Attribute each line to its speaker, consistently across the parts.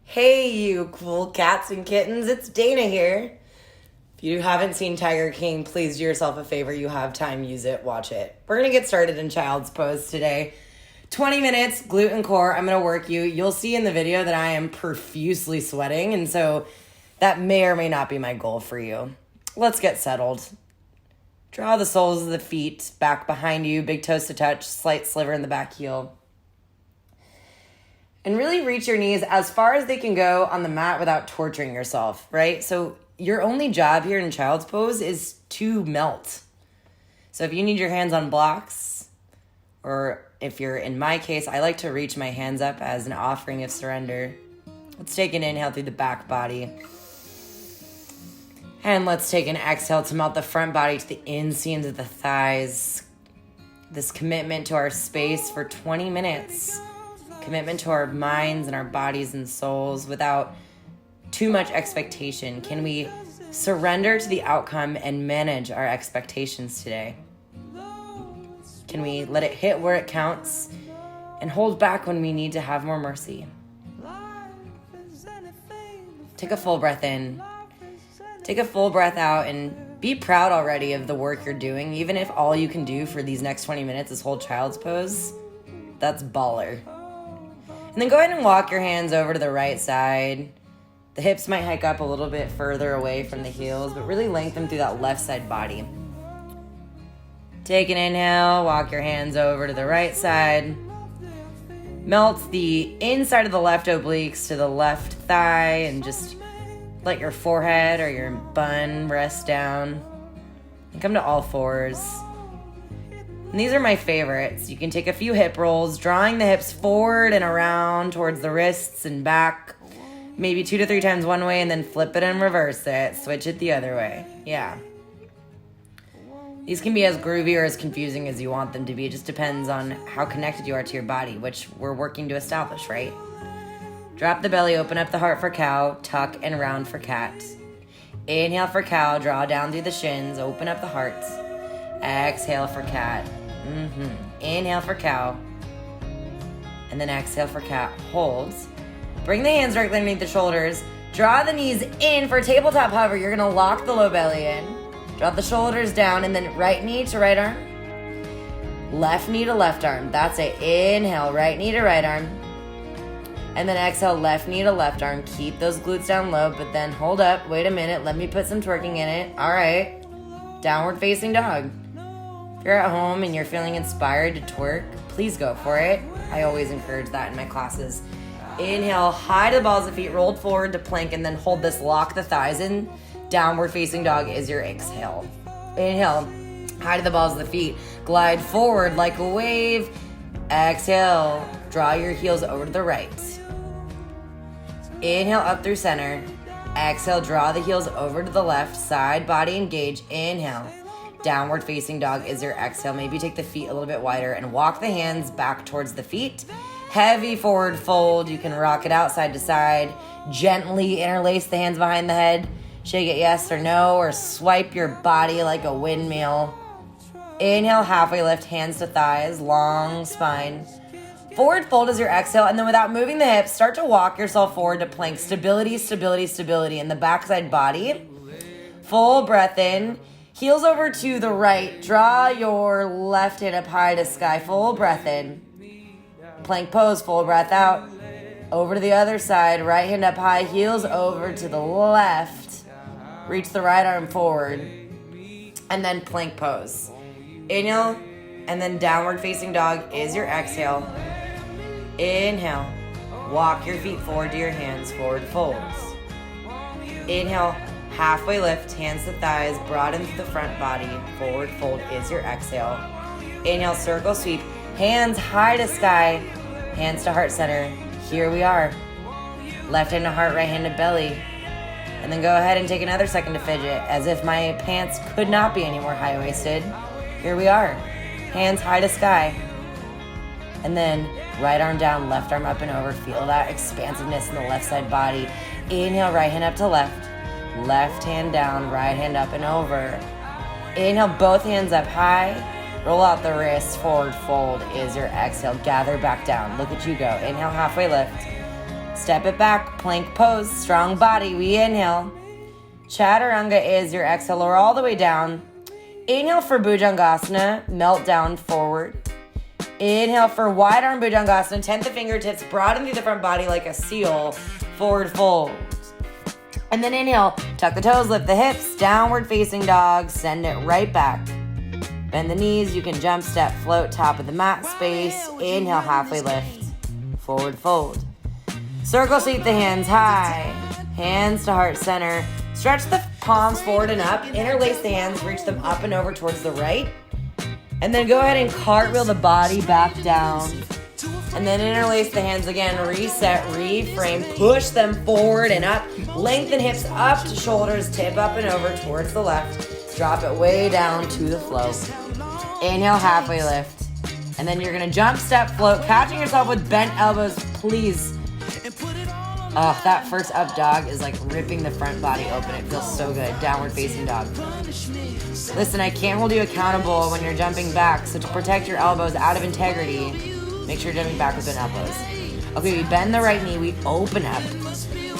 Speaker 1: Hey, you cool cats and kittens, it's Dana here. If you haven't seen Tiger King, please do yourself a favor. You have time, use it, watch it. We're going to get started in child's pose today. 20 minutes, glute and core. I'm going to work you. You'll see in the video that I am profusely sweating, and so that may or may not be my goal for you. Let's get settled. Draw the soles of the feet back behind you, big toes to touch, slight sliver in the back heel. And really reach your knees as far as they can go on the mat without torturing yourself, right? So your only job here in child's pose is to melt. So if you need your hands on blocks, or if you're in my case, I like to reach my hands up as an offering of surrender. Let's take an inhale through the back body. And let's take an exhale to melt the front body to the inseams of the thighs. This commitment to our space for 20 minutes. Commitment to our minds and our bodies and souls without too much expectation. Can we surrender to the outcome and manage our expectations today? Can we let it hit where it counts and hold back when we need to have more mercy? Take a full breath in. Take a full breath out and be proud already of the work you're doing. Even if all you can do for these next 20 minutes is hold child's pose, that's baller. And then go ahead and walk your hands over to the right side. The hips might hike up a little bit further away from the heels, but really lengthen through that left side body. Take an inhale, walk your hands over to the right side. Melt the inside of the left obliques to the left thigh and just let your forehead or your bun rest down. And come to all fours. And these are my favorites. You can take a few hip rolls, drawing the hips forward and around towards the wrists and back. Maybe 2 to 3 times one way and then flip it and reverse it. Switch it the other way. Yeah. These can be as groovy or as confusing as you want them to be. It just depends on how connected you are to your body, which we're working to establish, right? Drop the belly, open up the heart for cow, tuck and round for cat. Inhale for cow, draw down through the shins, open up the heart. Exhale for cat. Inhale for cow. And then exhale for cat. Hold. Bring the hands directly underneath the shoulders. Draw the knees in for tabletop hover. You're going to lock the low belly in. Drop the shoulders down and then right knee to right arm. Left knee to left arm. That's it. Inhale, right knee to right arm. And then exhale, left knee to left arm. Keep those glutes down low, but then hold up. Wait a minute. Let me put some twerking in it. All right. Downward facing dog. If you're at home and you're feeling inspired to twerk, please go for it. I always encourage that in my classes. Inhale, high to the balls of the feet, rolled forward to plank, and then hold this, lock the thighs in. Downward facing dog is your exhale. Inhale, high to the balls of the feet, glide forward like a wave. Exhale, draw your heels over to the right. Inhale, up through center. Exhale, draw the heels over to the left, side body engage. Inhale. Downward facing dog is your exhale. Maybe take the feet a little bit wider and walk the hands back towards the feet. Heavy forward fold. You can rock it out side to side. Gently interlace the hands behind the head. Shake it yes or no, or swipe your body like a windmill. Inhale, halfway lift, hands to thighs, long spine. Forward fold is your exhale, and then without moving the hips, start to walk yourself forward to plank. Stability, stability, stability in the backside body. Full breath in. Heels over to the right. Draw your left hand up high to sky. Full breath in. Plank pose, full breath out. Over to the other side. Right hand up high. Heels over to the left. Reach the right arm forward. And then plank pose. Inhale. And then downward facing dog is your exhale. Inhale. Walk your feet forward to your hands. Forward folds. Inhale. Halfway lift, hands to thighs, broaden through the front body. Forward fold is your exhale. Inhale, circle sweep. Hands high to sky, hands to heart center. Here we are. Left hand to heart, right hand to belly. And then go ahead and take another second to fidget, as if my pants could not be any more high-waisted. Here we are. Hands high to sky. And then right arm down, left arm up and over. Feel that expansiveness in the left side body. Inhale, right hand up to left. Left hand down, right hand up and over. Inhale, both hands up high. Roll out the wrists, forward fold is your exhale. Gather back down. Look at you go. Inhale, halfway lift. Step it back, plank pose, strong body. We inhale. Chaturanga is your exhale, lower all the way down. Inhale for Bhujangasana, melt down forward. Inhale for wide arm Bhujangasana, tent the fingertips, broaden through the front body like a seal, forward fold. And then inhale, tuck the toes, lift the hips, downward facing dog, send it right back. Bend the knees, you can jump, step, float, top of the mat space. Inhale, halfway lift, forward fold. Circle seat the hands high, hands to heart center. Stretch the palms forward and up, interlace the hands, reach them up and over towards the right. And then go ahead and cartwheel the body back down. And then interlace the hands again, reset, reframe, push them forward and up. Lengthen hips up to shoulders, tip up and over towards the left. Drop it way down to the flow. Inhale, halfway lift. And then you're gonna jump, step, float, catching yourself with bent elbows, please. Oh, that first up dog is like ripping the front body open. It feels so good. Downward facing dog. Listen, I can't hold you accountable when you're jumping back, so to protect your elbows out of integrity, make sure you're jumping back with bent elbows. Okay, we bend the right knee, we open up.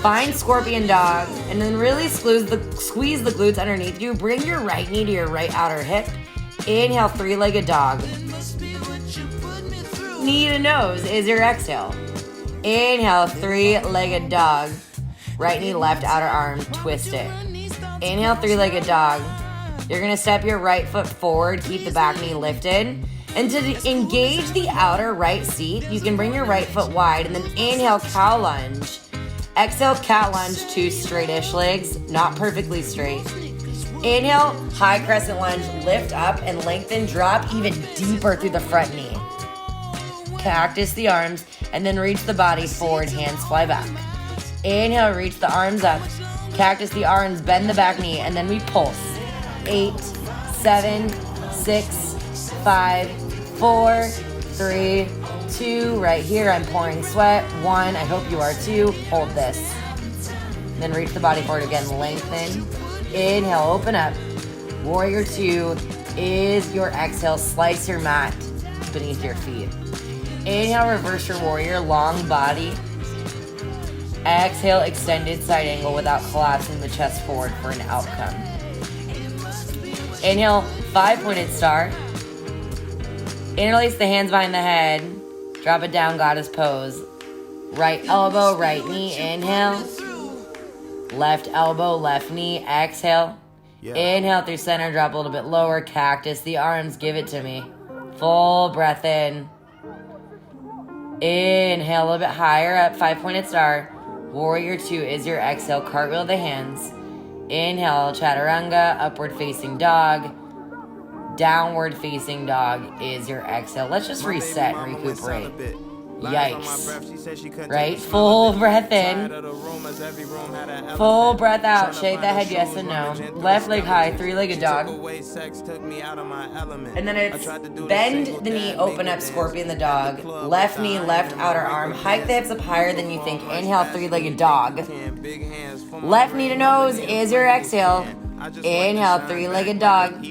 Speaker 1: Find scorpion dog, and then really squeeze the glutes underneath you. Bring your right knee to your right outer hip. Inhale, three-legged dog. Knee to nose is your exhale. Inhale, three-legged dog. Right knee, left outer arm, twist it. Inhale, three-legged dog. You're gonna step your right foot forward, keep the back knee lifted. And to engage the outer right seat, you can bring your right foot wide and then inhale, cow lunge. Exhale, cat lunge, two straightish legs, not perfectly straight. Inhale, high crescent lunge, lift up and lengthen, drop even deeper through the front knee. Cactus the arms, and then reach the body forward, hands fly back. Inhale, reach the arms up. Cactus the arms, bend the back knee, and then we pulse. 8, 7, 6, 5, 4, 3, 2. Right here, I'm pouring sweat. 1, I hope you are too. Hold this. Then reach the body forward again, lengthen. Inhale, open up. Warrior 2 is your exhale. Slice your mat beneath your feet. Inhale, reverse your warrior, long body. Exhale, extended side angle without collapsing the chest forward for an outcome. Inhale, 5-pointed star. Interlace the hands behind the head. Drop it down, goddess pose. Right elbow, right knee, inhale. Left elbow, left knee, exhale. Inhale through center, drop a little bit lower. Cactus the arms, give it to me. Full breath in. Inhale a little bit higher up, 5-pointed star. Warrior 2 is your exhale. Cartwheel the hands. Inhale, chaturanga, upward facing dog. Downward facing dog is your exhale. Let's just reset and recuperate. Yikes. Right? Full breath in. Full breath out. Shake that head yes and no. Left leg high, 3-legged dog. And then it's bend the knee, open up, scorpion the dog. Left knee, left outer arm. Hike the hips up higher than you think. Inhale, 3-legged dog. Left knee to nose is your exhale. Inhale, 3-legged dog.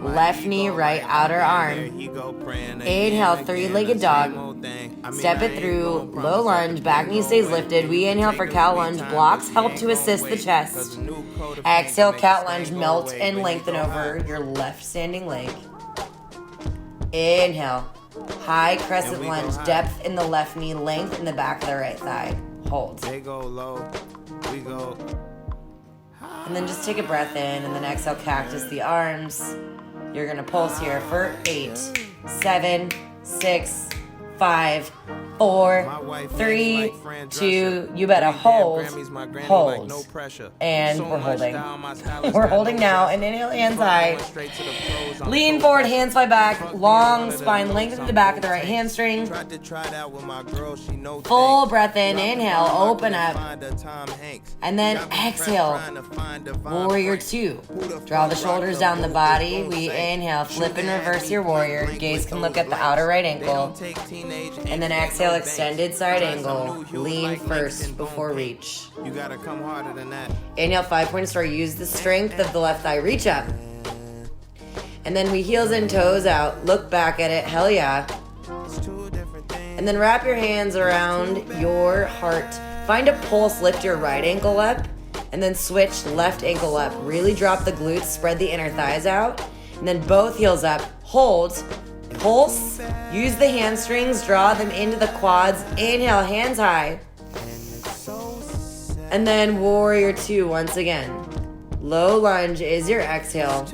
Speaker 1: Left knee, right outer arm. Inhale, 3-legged dog. Step it through, low lunge, back knee stays lifted. We inhale for cow lunge. Blocks help to assist the chest. Exhale, cat lunge, melt and lengthen over your left standing leg. Inhale, high crescent lunge, depth in the left knee, length in the back of the right thigh. Hold. They go low, we go. And then just take a breath in and then exhale, cactus the arms. You're gonna pulse here for 8, 7, 6, 5, 4, 3, 2, you better hold, and we're holding. We're holding now, and inhale, hands high. Lean forward, hands fly back, long spine, lengthen the back of the right hamstring. Full breath in, inhale, open up, and then exhale, warrior 2. Draw the shoulders down the body, we inhale, flip and reverse your warrior, gaze can look at the outer right ankle, and then exhale, extended side angle. Lean first before reach. You gotta come harder than that. Inhale, 5-pointed star. Use the strength of the left thigh. Reach up. And then we heels and toes out. Look back at it. Hell yeah. And then wrap your hands around your heart Find a pulse, lift your right ankle up, and then switch left ankle up. Really drop the glutes, spread the inner thighs out, and then both heels up. Hold, pulse, use the hamstrings, draw them into the quads. Inhale, hands high. And then warrior two once again. Low lunge is your exhale.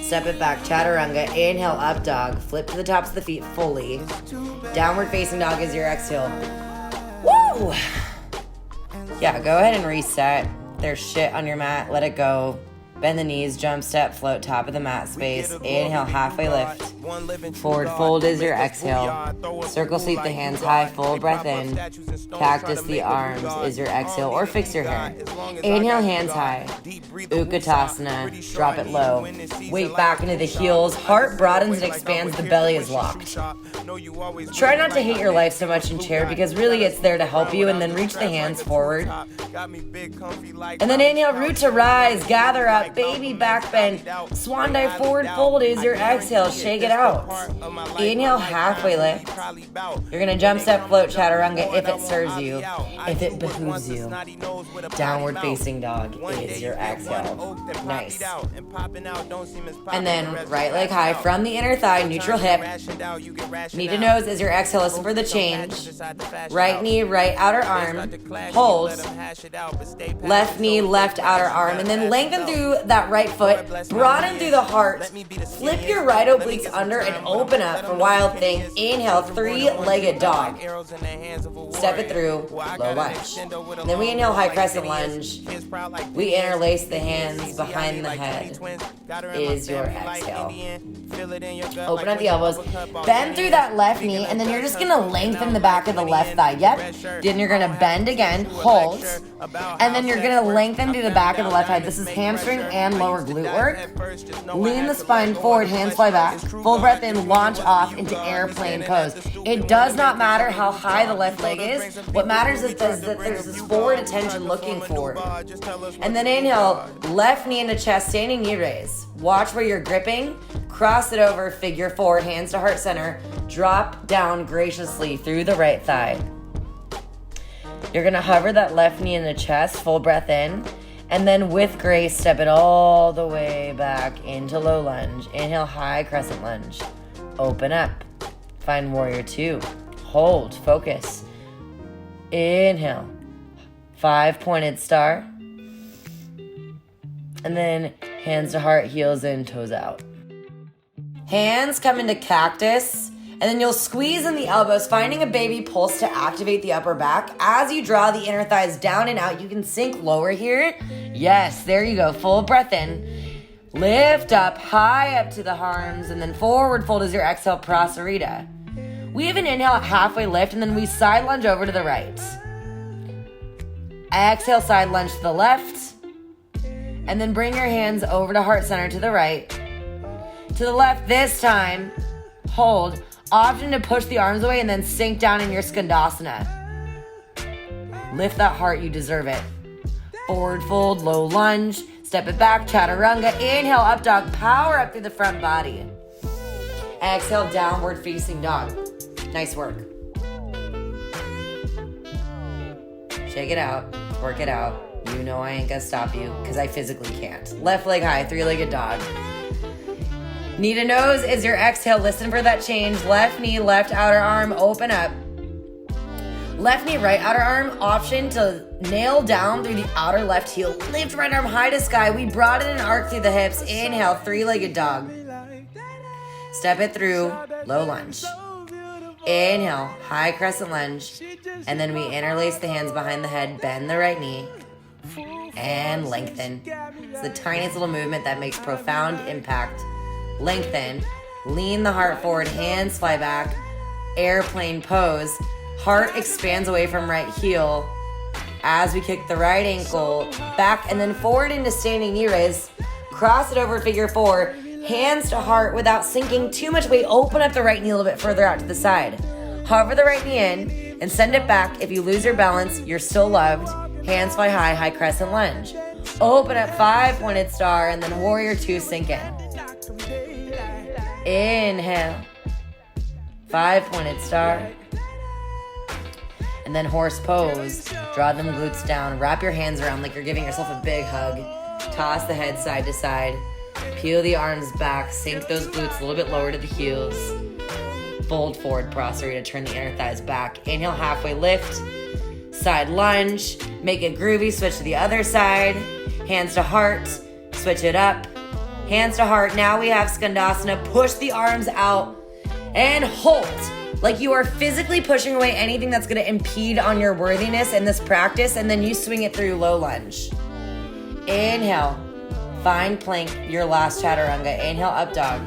Speaker 1: Step it back, chaturanga. Inhale, up dog. Flip to the tops of the feet fully. Downward facing dog is your exhale. Woo! Yeah, go ahead and reset. There's shit on your mat. Let it go. Bend the knees, jump, step, float, top of the mat space. Inhale, halfway lift. Forward fold is your exhale. Circle sweep the hands high, full breath in. Cactus the arms is your exhale, or fix your hair. Inhale, hands high. Utkatasana, drop it low. Weight back into the heels. Heart broadens and expands, the belly is locked. Try not to hate your life so much in chair because really it's there to help you, and then reach the hands forward. And then inhale, root to rise, gather up, baby back bend. Swan dive, forward fold is your exhale, shake it out. Inhale, halfway lift. You're gonna jump, step, float, chaturanga if it serves you, if it behooves you. Downward facing dog is your exhale. Nice. And then right leg high from the inner thigh, neutral hip. Knee to nose is your exhale. Listen for the change. Right knee, right outer arm. Hold. Left knee, left outer arm. And then lengthen through that right foot. Broaden through the heart. Flip your right obliques under and open up for wild thing. Inhale, three-legged dog. Step it through, low lunge. And then we inhale, high crescent lunge. We interlace the hands behind the head is your exhale. Open up the elbows. Bend through that left knee, and then you're just going to lengthen the back of the left thigh. Yep. Then you're going to bend again, hold, and then you're going to lengthen through the back of the left thigh. This is hamstring and lower glute work. Lean the spine forward, hands fly back. Full breath in, launch off into airplane pose. It does not matter how high the left leg is. What matters is that there's this forward attention looking forward. And then inhale, left knee into chest, standing knee raise. Watch where you're gripping. Cross it over, figure four, hands to heart center. Drop down graciously through the right thigh. You're gonna hover that left knee in the chest, full breath in. And then with grace, step it all the way back into low lunge. Inhale, high crescent lunge. Open up. Find warrior two. Hold, focus. Inhale. 5-pointed star. And then hands to heart, heels in, toes out. Hands come into cactus. And then you'll squeeze in the elbows, finding a baby pulse to activate the upper back. As you draw the inner thighs down and out, you can sink lower here. Yes, there you go. Full breath in. Lift up, high up to the arms, and then forward fold is your exhale, prasarita. We have an inhale at halfway lift, and then we side lunge over to the right. Exhale, side lunge to the left. And then bring your hands over to heart center to the right. To the left this time. Hold. Option to push the arms away and then sink down in your skandasana. Lift that heart, you deserve it. Forward fold, low lunge. Step it back, chaturanga. Inhale, up dog. Power up through the front body. Exhale, downward facing dog. Nice work. Shake it out. Work it out. You know I ain't gonna stop you because I physically can't. Left leg high, three-legged dog. Knee to nose is your exhale. Listen for that change. Left knee, left outer arm, open up. Left knee, right outer arm, option to nail down through the outer left heel. Lift right arm high to sky. We broaden and arc through the hips. Inhale, three-legged dog. Step it through, low lunge. Inhale, high crescent lunge. And then we interlace the hands behind the head, bend the right knee, and lengthen. It's the tiniest little movement that makes profound impact. Lengthen, lean the heart forward, hands fly back, airplane pose. Heart expands away from right heel as we kick the right ankle back and then forward into standing knee raise. Cross it over, figure four, hands to heart without sinking too much weight. Open up the right knee a little bit further out to the side. Hover the right knee in and send it back. If you lose your balance, you're still loved. Hands fly high, high crescent lunge. Open up, 5-pointed star, and then warrior two, sink in. Inhale, 5-pointed star. And then horse pose. Draw them glutes down. Wrap your hands around like you're giving yourself a big hug. Toss the head side to side. Peel the arms back. Sink those glutes a little bit lower to the heels. Fold forward, prostrate to turn the inner thighs back. Inhale, halfway lift. Side lunge. Make it groovy. Switch to the other side. Hands to heart. Switch it up. Hands to heart. Now we have Skandasana. Push the arms out and hold. Like you are physically pushing away anything that's going to impede on your worthiness in this practice, and then you swing it through low lunge. Inhale. Find plank, your last chaturanga. Inhale, up dog.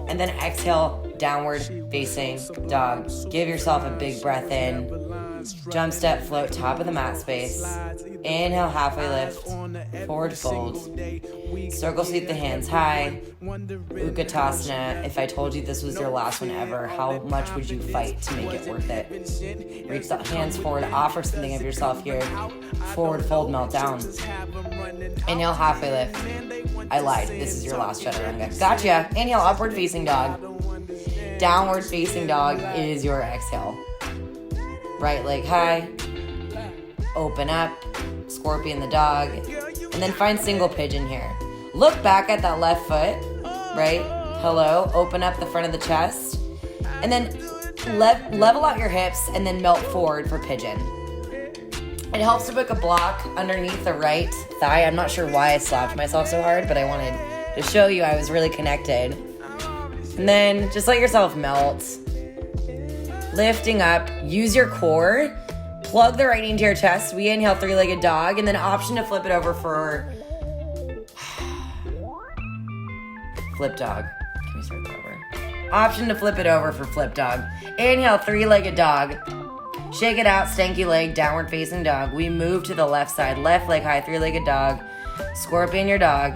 Speaker 1: And then exhale, downward facing dog. Give yourself a big breath in. Jump step, float, top of the mat space. Inhale, halfway lift. Forward fold. Circle sweep the hands high. Utkatasana. If I told you this was your last one ever, how much would you fight to make it worth it? Reach the hands forward. Offer something of yourself here. Forward fold, melt down. Inhale, halfway lift. I lied. This is your last chaturanga. Gotcha. Inhale, upward facing dog. Downward facing dog is your exhale. Right leg high. Open up. Scorpion the dog. And then find single pigeon here. Look back at that left foot. Right? Hello. Open up the front of the chest. And then level out your hips and then melt forward for pigeon. It helps to book a block underneath the right thigh. I'm not sure why I slapped myself so hard, but I wanted to show you I was really connected. And then just let yourself melt. Lifting up. Use your core. Plug the right knee into your chest. We inhale, three-legged dog, and then option to flip it over for flip dog. Can we start that over? Option to flip it over for flip dog. Inhale, three-legged dog. Shake it out, stanky leg, downward facing dog. We move to the left side, left leg high, three-legged dog. Scorpion your dog.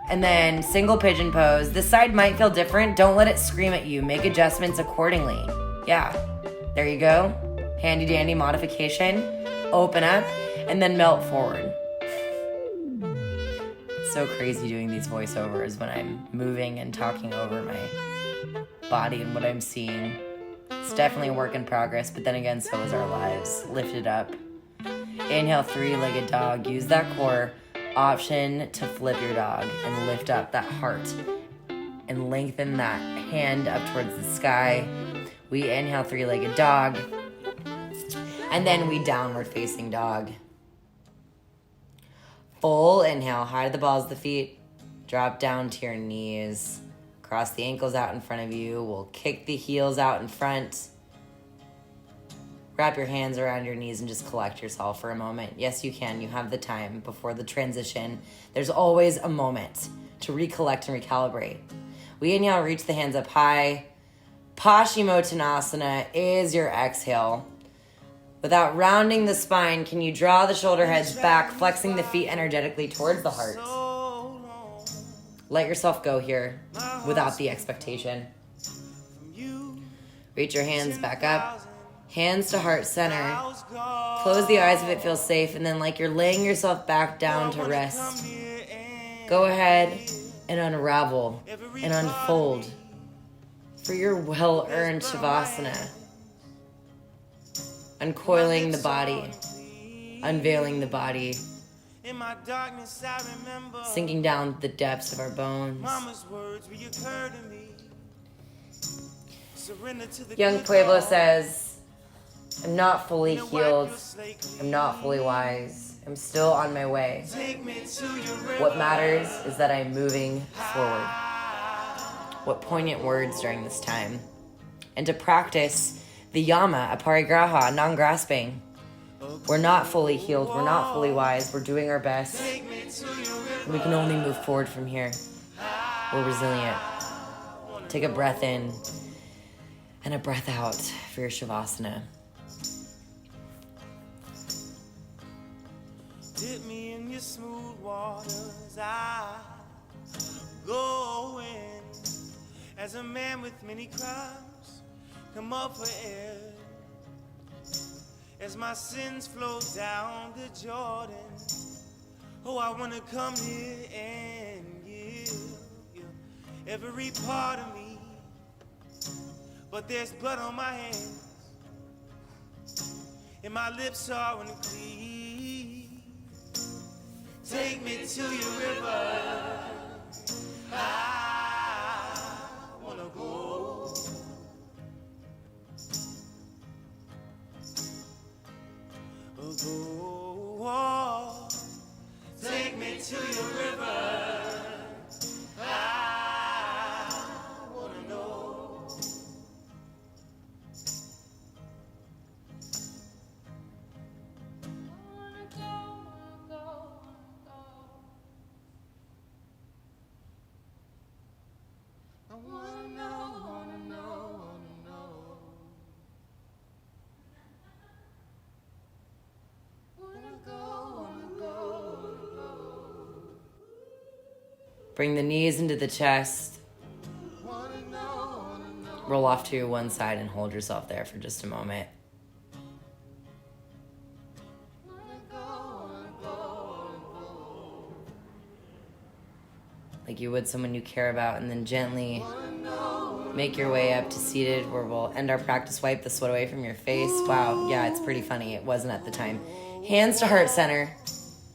Speaker 1: And then single pigeon pose. This side might feel different. Don't let it scream at you. Make adjustments accordingly. Yeah, there you go. Handy dandy modification. Open up and then melt forward. It's so crazy doing these voiceovers when I'm moving and talking over my body and what I'm seeing. It's definitely a work in progress, but then again, so is our lives. Lift it up. Inhale, three-legged dog. Use that core. Option to flip your dog and lift up that heart and lengthen that hand up towards the sky. We inhale, three-legged dog. And then we downward facing dog. Full inhale, high to the balls of the feet. Drop down to your knees. Cross the ankles out in front of you. We'll kick the heels out in front. Wrap your hands around your knees and just collect yourself for a moment. Yes, you can. You have the time before the transition. There's always a moment to recollect and recalibrate. We inhale, reach the hands up high. Paschimottanasana is your exhale. Without rounding the spine, can you draw the shoulder heads back, flexing the feet energetically towards the heart? Let yourself go here without the expectation. Reach your hands back up. Hands to heart center. Close the eyes if it feels safe, and then like you're laying yourself back down to rest. Go ahead and unravel and unfold for your well-earned Shavasana. Uncoiling the body, unveiling the body, sinking down the depths of our bones. Young Pueblo says, I'm not fully healed, I'm not fully wise, I'm still on my way. What matters is that I'm moving forward. What poignant words during this time. And to practice the yama, aparigraha, non-grasping. We're not fully healed. We're not fully wise. We're doing our best. We can only move forward from here. We're resilient. Take a breath in and a breath out for your Shavasana.
Speaker 2: Dip me in your smooth waters. I go in as a man with many crimes. Come up for air as my sins flow down the Jordan. Oh, I wanna come here and give you every part of me, but there's blood on my hands. and my lips are unclean. Take me to your river. I wanna go. Go. Take me to your river. I wanna know. I wanna know, wanna know, wanna know. Wanna go, wanna go, wanna go.
Speaker 1: Bring the knees into the chest.
Speaker 2: Wanna know, wanna know.
Speaker 1: Roll off to one side and hold yourself there for just a moment.
Speaker 2: Wanna go, wanna go, wanna go.
Speaker 1: Like you would someone you care about, and then gently make your way up to seated, where we'll end our practice. Wipe the sweat away from your face. Wow, yeah, it's pretty funny. It wasn't at the time. Hands to heart center.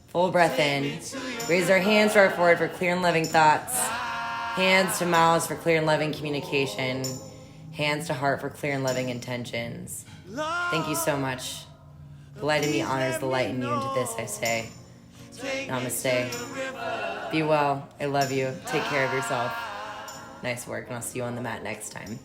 Speaker 1: Full breath in. Raise our hands to our forehead for clear and loving thoughts. Hands to mouths for clear and loving communication. Hands to heart for clear and loving intentions. Thank you so much. The light in me honors the light in you, and to this I say, namaste. Be well. I love you. Take care of yourself. Nice work, and I'll see you on the mat next time.